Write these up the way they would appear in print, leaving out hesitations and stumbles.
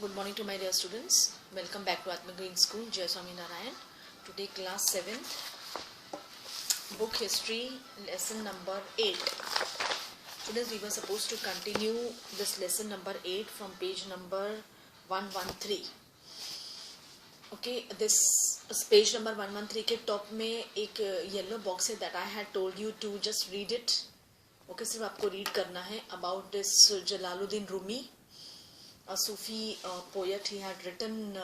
Good morning to my dear students. Welcome back to Atma Green School, Jai Swami Narayan. Today class 7th, book history, lesson number 8. Students, we were supposed to continue this lesson number 8 from page number 113. Okay, this page number 113 के top में एक yellow box है that I had told you to just read it. Okay, सिर्फ आपको read करना है about this Jalaluddin Rumi. A Sufi poet. He had written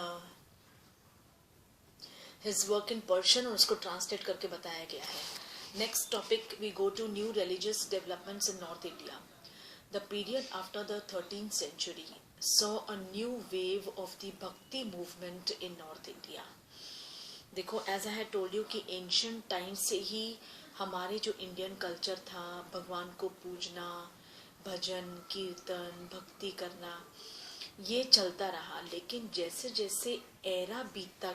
his work in Persian और उसको translate करके बताया गया है. Next topic, we go to new religious developments in North India. The period after the 13th century saw a new wave of the Bhakti movement in North India. देखो, as I had told you कि ancient times से ही हमारे जो Indian culture था, भगवान को पूजना, भजन, कीर्तन, भक्ति करना, ये चलता रहा. लेकिन जैसे जैसे एरा बीतता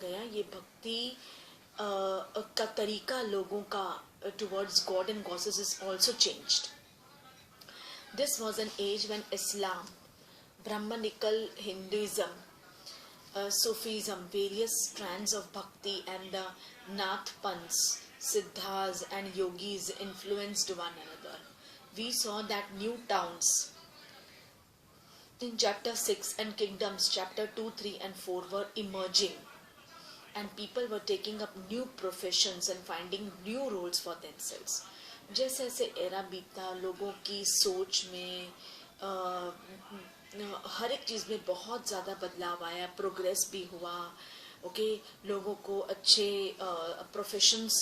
गया ये भक्ति का तरीका लोगों का towards God and goddesses is also changed. This was an age when Islam, Brahmanical Hinduism, Sufism, various strands of bhakti and the Nath Panths, Siddhas and Yogis influenced one another. We saw that new towns in chapter 6 and kingdoms chapter 2, 3 and 4 were emerging and people were taking up new professions and finding new roles for themselves. जैसे जैसे era बीता लोगों की सोच में हर एक चीज़ में बहुत ज़्यादा बदलाव आया, प्रोग्रेस भी हुआ. ओके, लोगों को अच्छे प्रोफेशंस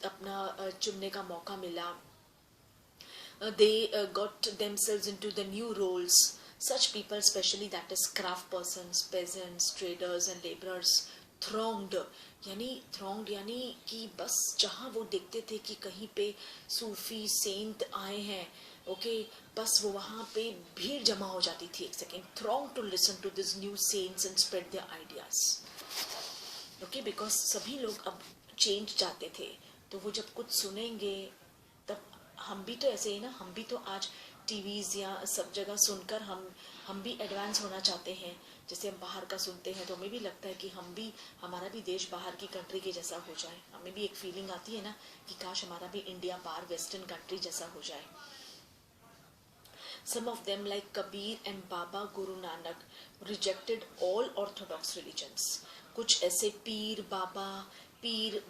अपना चुनने का मौका मिला. They got themselves into the new roles. Such people, especially that is craft persons, peasants, traders and laborers, thronged यानी कि बस जहाँ वो देखते थे कि कहीं पे सूफी सेंट आए हैं, ओके, बस वो वहाँ पे भीड़ जमा हो जाती थी. एक second, thronged to listen to these new saints and spread their ideas. Okay, because सभी लोग अब चेंज चाहते थे, तो वो जब कुछ सुनेंगे तब हम भी तो ऐसे ही ना, हम भी तो आज टीवीज या सब जगह सुनकर हम भी एडवांस होना चाहते हैं. जैसे हम बाहर का सुनते हैं तो हमें भी लगता है कि हमारा भी देश बाहर की कंट्री के जैसा हो जाए. हमें भी एक फीलिंग आती है ना कि काश हमारा भी इंडिया बाहर वेस्टर्न कंट्री जैसा हो जाए. Some of them like Kabir and Baba Guru Nanak rejected all orthodox religions. कुछ ऐसे पीर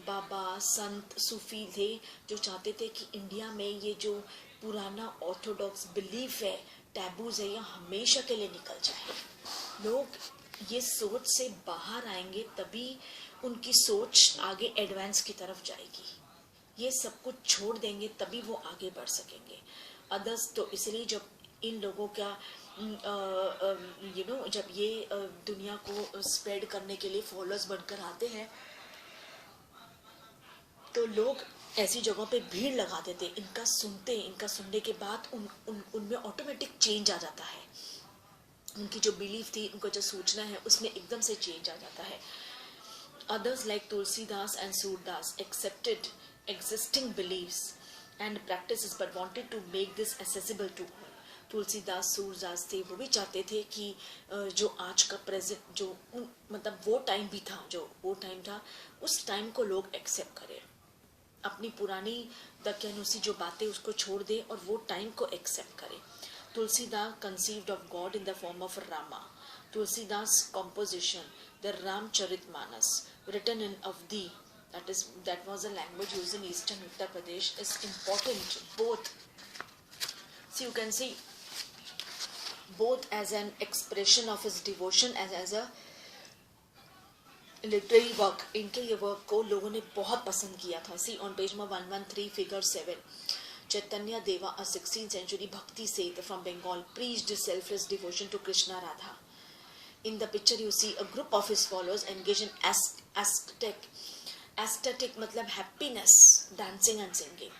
बाबा संत सूफी थे जो चाहते थे कि इंडिया में ये जो पुराना ऑर्थोडॉक्स बिलीफ है, टैबूज है, ये हमेशा के लिए निकल जाए. लोग ये सोच से बाहर आएंगे तभी उनकी सोच आगे एडवांस की तरफ जाएगी. ये सब कुछ छोड़ देंगे तभी वो आगे बढ़ सकेंगे. अदर्स तो इसलिए जब इन लोगों का जब ये दुनिया को स्प्रेड करने के लिए फॉलोअर्स बनकर आते हैं तो लोग ऐसी जगहों पे भीड़ लगा देते. इनका सुनने के बाद उनमें ऑटोमेटिक चेंज आ जाता है. उनकी जो बिलीफ थी, उनको जो सोचना है, उसमें एकदम से चेंज आ जाता है. Others like Tulsidas and Surdas accepted existing beliefs and practices but wanted to make this accessible to all. Tulsidas Surdas थे, वो भी चाहते थे कि जो आज का प्रेजेंट जो मतलब वो टाइम भी था, जो वो टाइम था, उस टाइम को लोग एक्सेप्ट करें, अपनी पुरानी दकियानुसी जो बातें उसको छोड़ दे और वो टाइम को एक्सेप्ट करें. Tulsidas conceived of God in the form of Rama. Tulsidas composition, the Ramcharitmanas, written in Avdi, that was a language used in eastern Uttar Pradesh, is important both. So you can see both as an expression of his devotion as a literary work. इनके ये work को लोगों ने बहुत पसंद किया था. See on page 113 figure 7. Chaitanya Deva, a 16th century Bhakti Seth from Bengal, preached selfless devotion to Krishna Radha. In the picture you see a group of his followers engaged in aesthetic मतलब happiness, dancing and singing.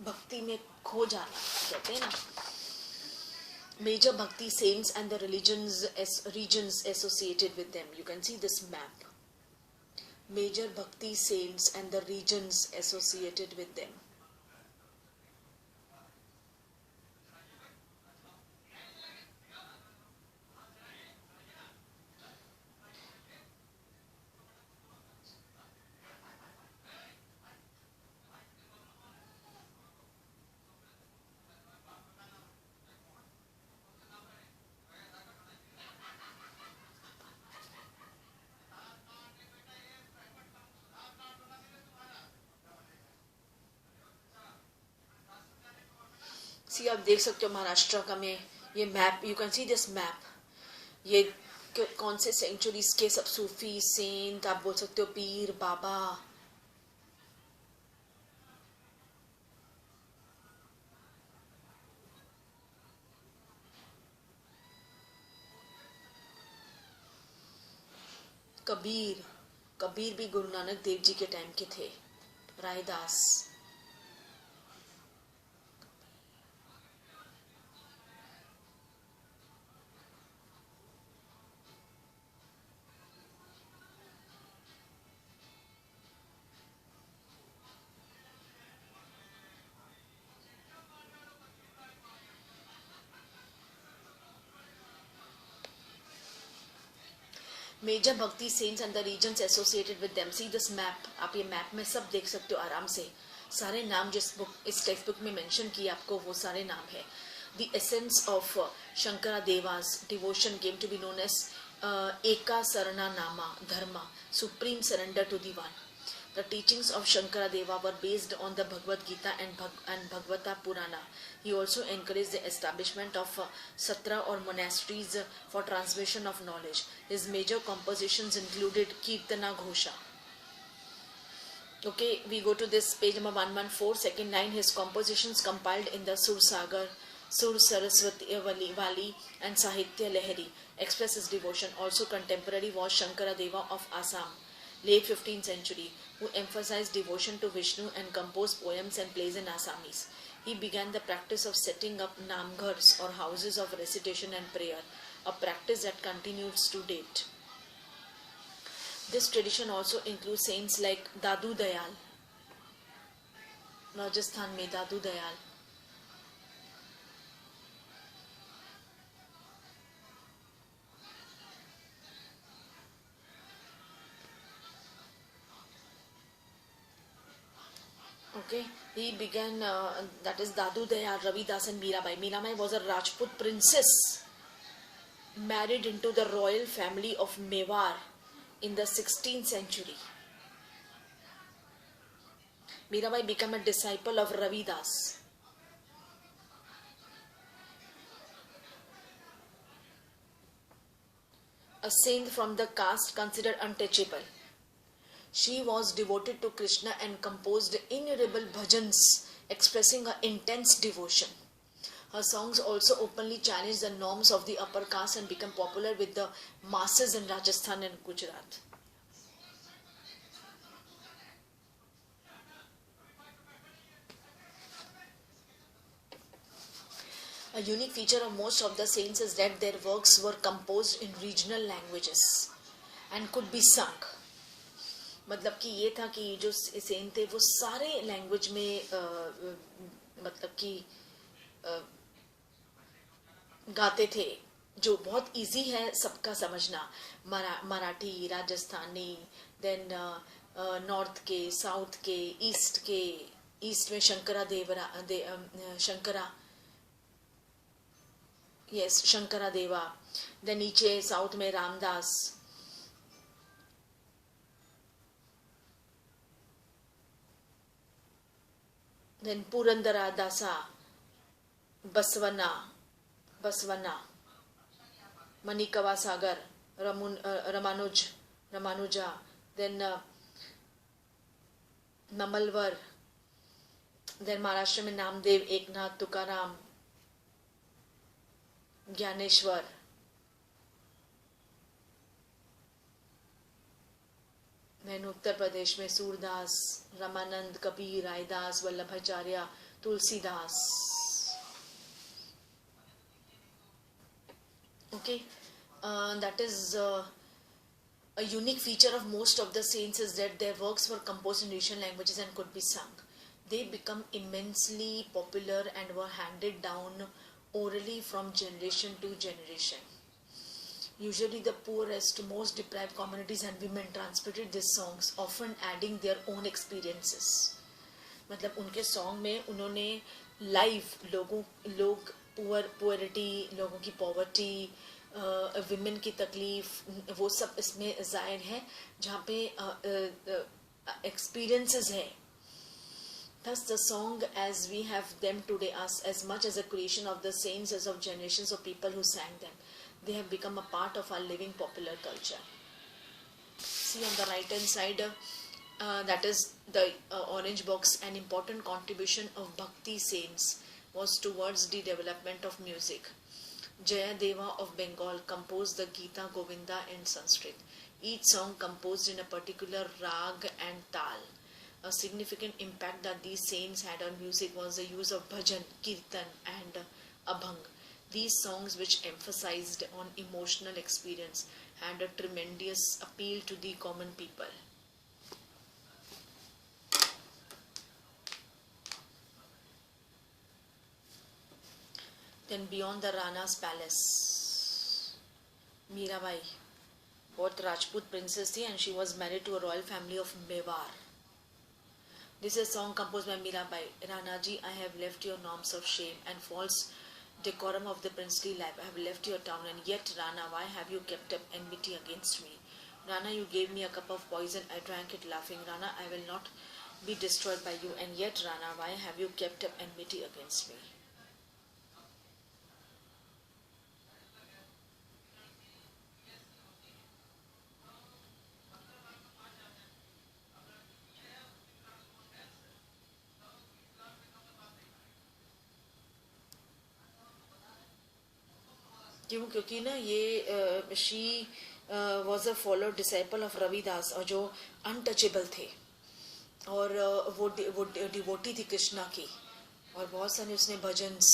भक्ति में खो जाना कहते हैं ना. Major Bhakti saints and the regions associated with them. You can see this map. Major Bhakti saints and the regions associated with them. सी आप देख सकते हो महाराष्ट्र का में ये map, you can C this map, ये कौन से सेंचुरीज के सब सूफी सेंट, आप बोल सकते हो पीर बाबा, कबीर, कबीर भी गुरु नानक देव जी के टाइम के थे, Raidas. Major bhakti saints and the regions associated with them, see this map, आप ये मैप में सब देख सकते हो आराम से, सारे नाम जिस बुक इस टेक्स्ट बुक में मेंशन किए आपको वो सारे नाम है। The essence of Shankara Deva's devotion came to be known as eka sarana nama dharma, supreme surrender to the one. The teachings of Shankaradeva were based on the Bhagavad Gita and Bhagavata Purana. He also encouraged the establishment of satra or monasteries for transmission of knowledge. His major compositions included Kirtana Ghosha. Okay, we go to this page number 114, second line. His compositions compiled in the Sur Sagar, Sur Saraswati Vali and Sahitya Lahari express his devotion. Also contemporary was Shankaradeva of Assam, late 15th century, who emphasized devotion to Vishnu and composed poems and plays in Assamese. He began the practice of setting up namghars or houses of recitation and prayer, a practice that continues to date. This tradition also includes saints like Dadu Dayal, Rajasthan mein Dadu Dayal, okay, he began, that is Dadu Dayal, Ravidas and Mirabai. Mirabai was a Rajput princess married into the royal family of Mewar in the 16th century. Mirabai became a disciple of Ravidas. A saint from the caste considered untouchable. She was devoted to Krishna and composed innumerable bhajans expressing her intense devotion. Her songs also openly challenged the norms of the upper caste and became popular with the masses in Rajasthan and Gujarat. A unique feature of most of the saints is that their works were composed in regional languages and could be sung. मतलब कि ये था कि जो Saint थे वो सारे language में मतलब कि गाते थे, जो बहुत इजी है सबका समझना, मराठी, राजस्थानी, देन नॉर्थ के, साउथ के, ईस्ट में शंकरा देवा, देन नीचे साउथ में Ramdas, then Purandara Dasa, Baswana, Manikava Sagar, Ramanuja, then Namalvar, then Maharashtra में नामदेव, एकनाथ, तुकाराम, ज्ञानेश्वर, then उत्तर प्रदेश में Surdas, Ramanand, Kabir, Raidas, Vallabhacharya, Tulsidas. Okay, that is a unique feature of most of the saints is that their works were composed in regional languages and could be sung. They become immensely popular and were handed down orally from generation to generation. Usually the poorest, most deprived communities and women transmitted these songs, often adding their own experiences. मतलब उनके song में उन्होंने live लोग पुअरिटी, लोगों की poverty, women की तकलीफ, वो सब इसमें जाहिर है, जहाँ पे एक्सपीरियंसेस है. Thus, the song as we have them today are as much as a creation of the saints as of generations of people who sang them. They have become a part of our living popular culture. See on the right hand side, that is the orange box. An important contribution of Bhakti saints was towards the development of music. Jayadeva of Bengal composed the Gita Govinda in Sanskrit. Each song composed in a particular rag and tal. A significant impact that these saints had on music was the use of bhajan, kirtan and abhang. These songs, which emphasized on emotional experience, had a tremendous appeal to the common people. Then beyond the Rana's palace, Mirabai, both Rajput princess थी and she was married to a royal family of Mewar. This is a song composed by Mirabai. Ranaji, I have left your norms of shame and false decorum of the princely life. I have left your town, and yet, Rana, why have you kept up enmity against me? Rana, you gave me a cup of poison. I drank it laughing. Rana, I will not be destroyed by you, and yet, Rana, why have you kept up enmity against me? क्यों? क्योंकि ना ये she was a follow disciple of Ravidas, और जो untouchable थे, और वो devotee थी कृष्णा की, और बहुत सारे उसने भजन्स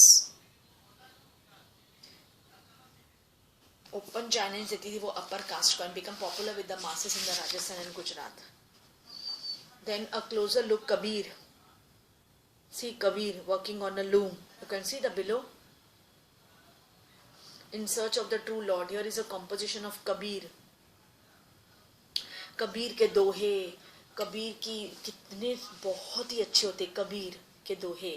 ओपन चैलेंज देती थी वो अपर कास्ट को, and become popular with the masses in the Rajasthan and Gujarat. Then a closer look Kabir. See Kabir working on a loom. You can see the below. In search of the true Lord. Here is a composition of Kabir. Kabir के दोहे, कबीर की कितने बहुत ही अच्छे होते कबीर के दोहे.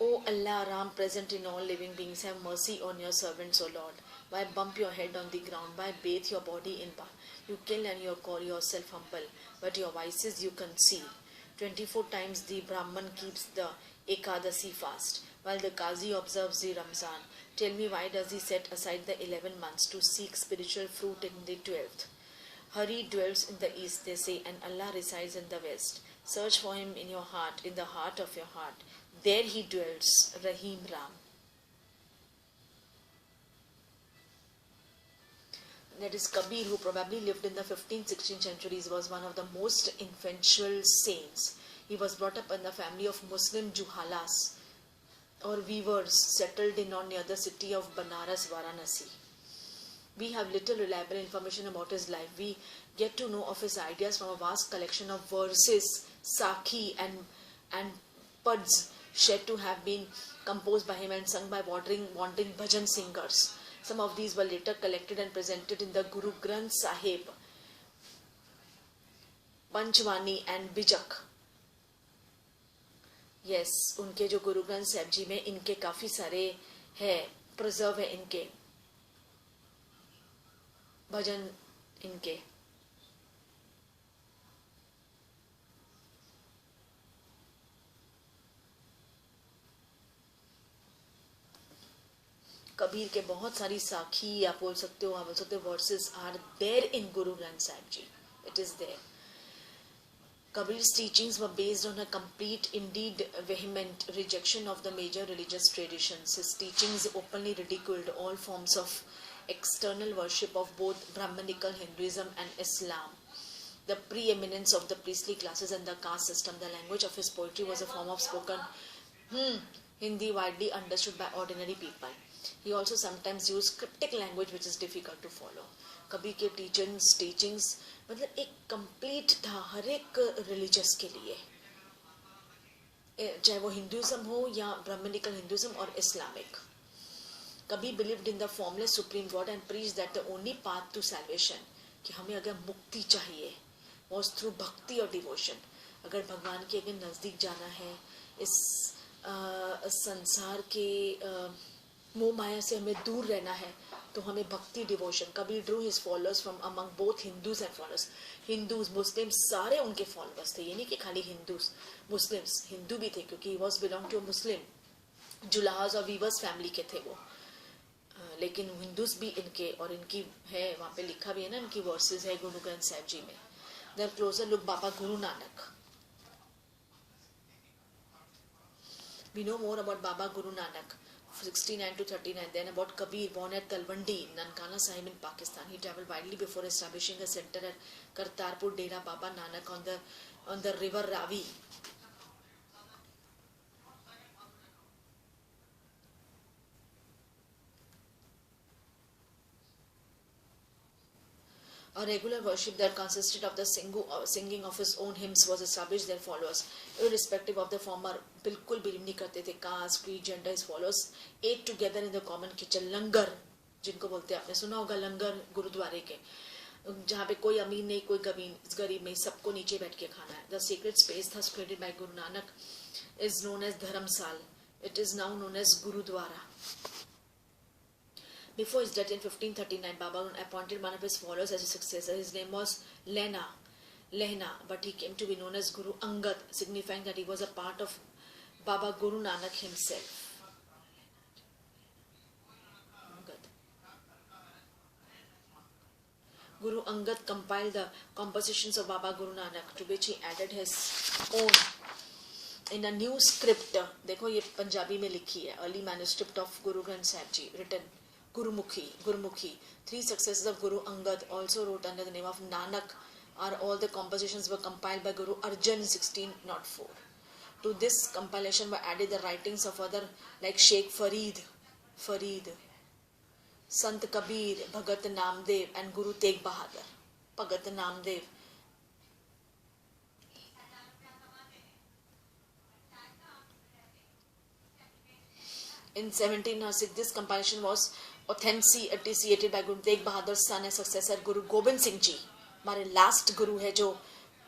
O Allah, Ram, present in all living beings, have mercy on your servants, O Lord. Why bump your head on the ground? Why bathe your body in bath? You kill and you call yourself humble, but your vices you conceal. 24 times the Brahman keeps the Ekadasi fast, while the Qazi observes the Ramzan. Tell me, why does he set aside the 11 months to seek spiritual fruit in the 12th? Hari dwells in the east, they say, and Allah resides in the west. Search for him in your heart, in the heart of your heart. There he dwells, Rahim Ram. That is Kabir, who probably lived in the 15th, 16th centuries, was one of the most influential saints. He was brought up in the family of Muslim Juhalas, or weavers, settled in or near the city of Banaras, Varanasi. We have little reliable information about his life. We get to know of his ideas from a vast collection of verses, sakhi and pads said to have been composed by him and sung by wandering bhajan singers. Some of these were later collected and presented in the Guru Granth Sahib, Panchwani and Bijak. Yes, उनके जो गुरु ग्रंथ साहिब जी में इनके काफी सारे है, preserve है इनके भजन इनके. कबीर के बहुत सारी साखी आप बोल सकते हो versus R there in Guru Granth Sahib ji. It is there. Kabir's teachings were based on a complete, indeed vehement, rejection of the major religious traditions. His teachings openly ridiculed all forms of external worship of both Brahmanical Hinduism and Islam, the preeminence of the priestly classes and the caste system. The language of his poetry was a form of spoken Hindi widely understood by ordinary people. He also sometimes used cryptic language which is difficult to follow. Kabir के teachings मतलब एक complete था हर एक religious के लिए, चाहे वो Hinduism हो या ब्राह्मणिकल हिंदुइज्म और Islamic. Kabir believed in the formless supreme God and preach that the only path to salvation, कि हमें अगर मुक्ति चाहिए वॉज थ्रू भक्ति और डिवोशन. अगर भगवान के अगर नज़दीक जाना है, इस संसार के मोह माया से हमें दूर रहना है, तो हमें bhakti devotion, Kabir drew his followers from among both Hindus and followers, Hindus Muslim सारे उनके फॉलोअर्स थे, ये नहीं कि खाली हिंदूज, मुस्लिम्स, हिंदू भी थे क्योंकि ही वॉज बिलोंग टू मुस्लिम जुलाहाज और वीवर्स फैमिली के थे वो, लेकिन हिंदूज भी इनके, और इनकी है वहाँ पे लिखा भी है ना, इनकी वर्सेस है गुरु ग्रंथ साहिब जी में. There closure look Baba Guru Nanak. We know more about Baba Guru Nanak, 69 to 39. Then about Kabir, born at Talwandi, Nankana Sahib in Pakistan. He travelled widely before establishing a center at Kartarpur Dera Baba Nanak on the river Ravi. A regular worship that consisted of the singing of his own hymns was established their followers, irrespective of the former. बिल्कुल believe नहीं करते थे, caste, creed, gender. His followers ate together in the common kitchen. Langar जिनको बोलते हैं, आपने सुना होगा लंगर गुरुद्वारे के, जहाँ पे कोई अमीर नहीं, कोई गरीब नहीं, सबको नीचे बैठ के खाना है. The sacred space thus created by Guru Nanak is known as Dharamsal. It is now known as Gurudwara. Before his death in 1539, Baba appointed one of his followers as his successor. His name was Lehna, but he came to be known as Guru Angad, signifying that he was a part of Baba Guru Nanak himself. Guru Angad compiled the compositions of Baba Guru Nanak, to which he added his own in a new script. देखो ये पंजाबी में लिखी है, early manuscript of Guru Granth Sahib Ji, written Gurmukhi. 3 successors of Guru Angad also wrote under the name of Nanak. All the compositions were compiled by Guru Arjan in 1604. To this compilation were added the writings of other like Sheikh Farid, Sant Kabir, Bhagat Namdev and Guru Tegh Bahadur. Bhagat Namdev. In 1706, this compilation was authenticated by Guru Tegh Bahadur's son and successor Guru Gobind Singh Ji. हमारे last गुरु है जो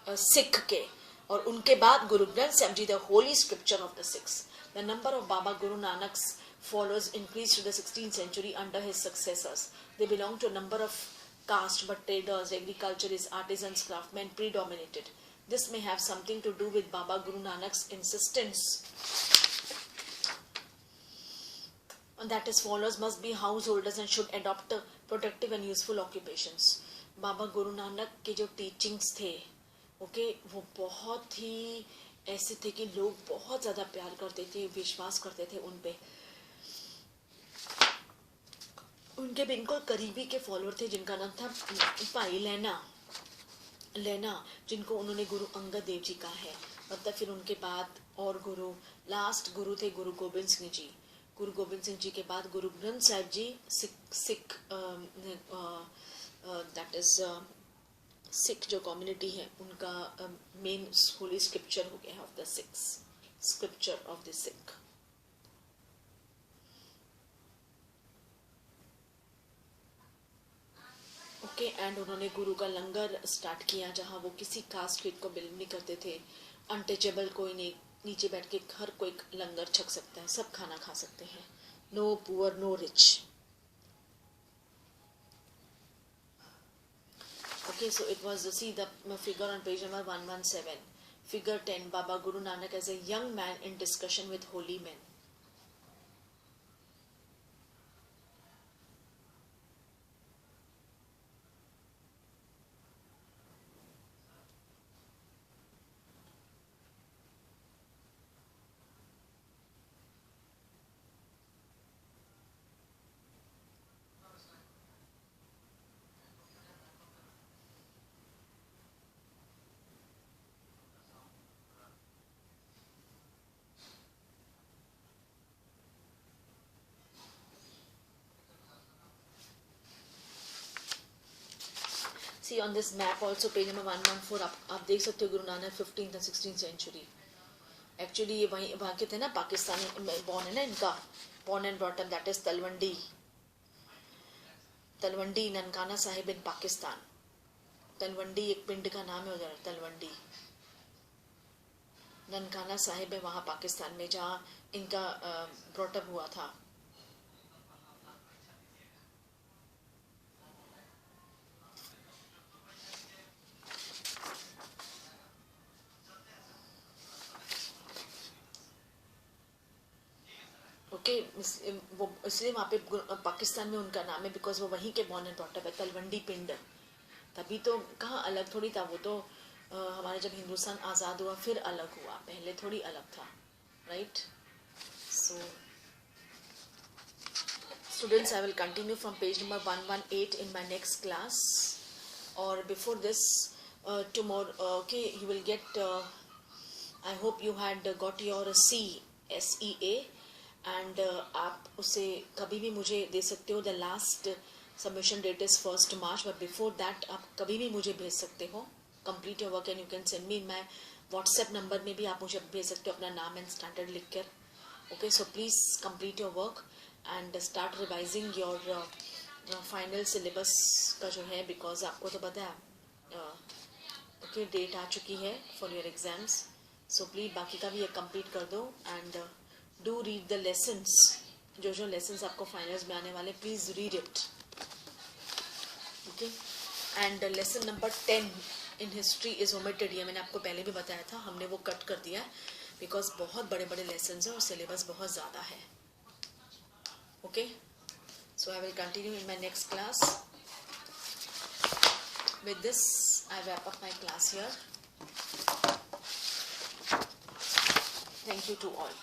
सिख के, और उनके बाद गुरु ग्रंथ साहिब जी, the holy scripture of the Sikhs. The number of Baba Guru Nanak's followers increased to the 16th century under his successors. They belonged to a number of castes, but traders, agriculturists, artisans, craftsmen predominated. This may have something to do with Baba Guru Nanak's insistence that his followers must be householders and should adopt productive and useful occupations. Baba Guru Nanak के जो teachings थे, okay, वो बहुत ही ऐसे थे कि लोग बहुत ज़्यादा प्यार करते थे, विश्वास करते थे उन पे. उनके बिल्कुल करीबी के फॉलोअर थे जिनका नाम था भाई लेना, जिनको उन्होंने गुरु अंगद देव जी कहा है. मतलब फिर उनके बाद और गुरु, लास्ट गुरु थे गुरु गोबिंद सिंह जी. गुरु गोबिंद सिंह जी के बाद गुरु ग्रंथ साहिब जी सिख दैट इज सिख जो कम्युनिटी है उनका मेन होली स्क्रिप्चर हो गया है of the six scripture of the Sikh. Okay, and उन्होंने गुरु का लंगर स्टार्ट किया जहाँ वो किसी कास्ट क्रीड को बिलीव नहीं करते थे. अनटचेबल कोई नहीं, नीचे बैठ के हर कोई लंगर छक सकता है, सब खाना खा सकते हैं. No poor no rich. Okay, so it was, see the figure on page number 117. Figure 10, Baba Guru Nanak as a young man in discussion with holy men. See on this map also page number 114 आप देख सकते हो Guru Nanak 15th and 16th century. Actually ये वहाँ के थे ना, Pakistani born है ना इनका, born and brought up, that is Talwandi Nankana Sahib in Pakistan. Talwandi एक पिंड का नाम है उधर, तलवंडी ननकाना साहिब है वहाँ पाकिस्तान में जहाँ इनका ब्रॉट अप हुआ था. ओके, वो इसलिए वहाँ पे पाकिस्तान में उनका नाम है बिकॉज वो वहीं के बॉर्न एंड ब्रॉट अप है, तलवंडी पिंड। तभी तो कहाँ अलग थोड़ी था, वो तो हमारे जब हिंदुस्तान आज़ाद हुआ फिर अलग हुआ, पहले थोड़ी अलग था, right. So students, I will continue from page number 118 in my next class, or before this tomorrow, okay, you will get I hope you had got your SEA and आप उसे कभी भी मुझे दे सकते हो। the last submission date is 1st March, but before that आप कभी भी मुझे भेज सकते हो complete your work, and you can send me in my WhatsApp number में भी आप मुझे भेज सकते हो अपना नाम एंड स्टैंडर्ड लिख कर। okay, so please complete your work and start revising your final syllabus का जो है, because आपको तो पता है okay, डेट आ चुकी है for your exams, so please बाकी का भी ये complete कर दो and do read the lessons, जो जो lessons आपको finals में आने वाले, please read it, okay। and lesson number 10 in history is omitted, ये मैंने आपको पहले भी बताया था, हमने वो कट कर दिया है बिकॉज बहुत बड़े बड़े लेसन हैं और सिलेबस बहुत ज़्यादा है, okay. So I will continue in my next class. With this I wrap up my class here. Thank you to all.